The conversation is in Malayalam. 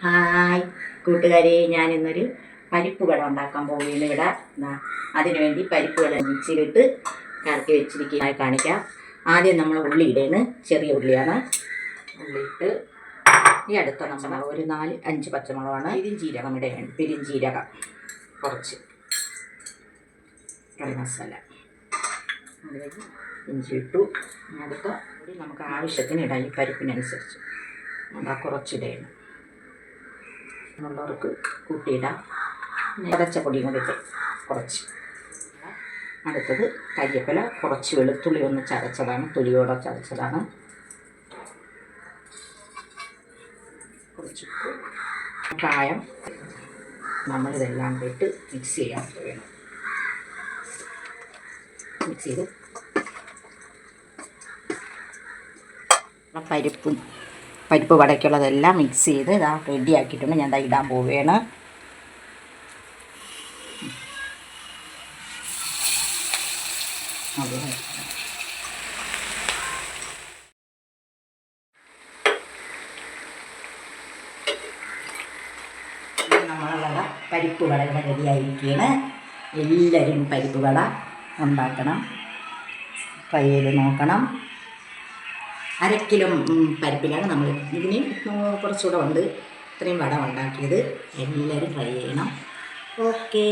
ഹായ് കൂട്ടുകാരെ, ഞാനിന്നൊരു പരിപ്പ് വട ഉണ്ടാക്കാൻ പോവുകയാണ്. ഇവിടെ അതിനുവേണ്ടി പരിപ്പ് വട മിക്സിയിലിട്ട് കറക്കി വെച്ചിരിക്കുന്നതായി കാണിക്കാം. ആദ്യം നമ്മൾ ഉള്ളി ഇടേണ്, ചെറിയ ഉള്ളിയാണ്. ഉള്ളിയിട്ട് ഈ അടുത്ത നമ്മൾ ഒരു 4-5 പച്ചമുളകാണ്. പെരിഞ്ചീരകം ഇടേണ്, പെരിഞ്ചീരകം കുറച്ച്, കറി മസാല, അതിലേക്ക് ഇഞ്ചി ഇട്ടു. അടുത്ത നമുക്ക് ആവശ്യത്തിന് ഇടാം, ഈ പരിപ്പിനനുസരിച്ച് അതാ കുറച്ചിടേണ്. ഉള്ളവർക്ക് കൂട്ടിയിടാം. പച്ചപ്പൊടിയും കൂടി ഇട്ട് കുറച്ച്. അടുത്തത് കരിവേപ്പില, കുറച്ച് വെളുത്തുള്ളി ഒന്ന് ചതച്ചതാണ്, തൊലിയോടെ ചതച്ചതാണ്, കുറച്ച് കായം. നമ്മളിതെല്ലാം ഇട്ട് മിക്സ് ചെയ്യാൻ വേണം. മിക്സ് ചെയ്ത് പരിപ്പ് വടയ്ക്കുള്ളതെല്ലാം മിക്സ് ചെയ്ത് ഇതാ റെഡി ആക്കിയിട്ടുണ്ട്. ഞാൻ ഇടാൻ പോവുകയാണ്. നമ്മളുള്ള പരിപ്പ് വട റെഡി ആയിരിക്കുകയാണ്. എല്ലാവരും പരിപ്പ് വട ഉണ്ടാക്കണം, ട്രൈ ചെയ്ത് നോക്കണം. 1/2 കിലോ പരിപ്പിലാണ് നമ്മൾ ഇതിന് കുറച്ചുകൂടെ ഉണ്ട് ഇത്രയും വട ഉണ്ടാക്കിയത്. എല്ലാവരും ട്രൈ ചെയ്യണം. ഓക്കേ.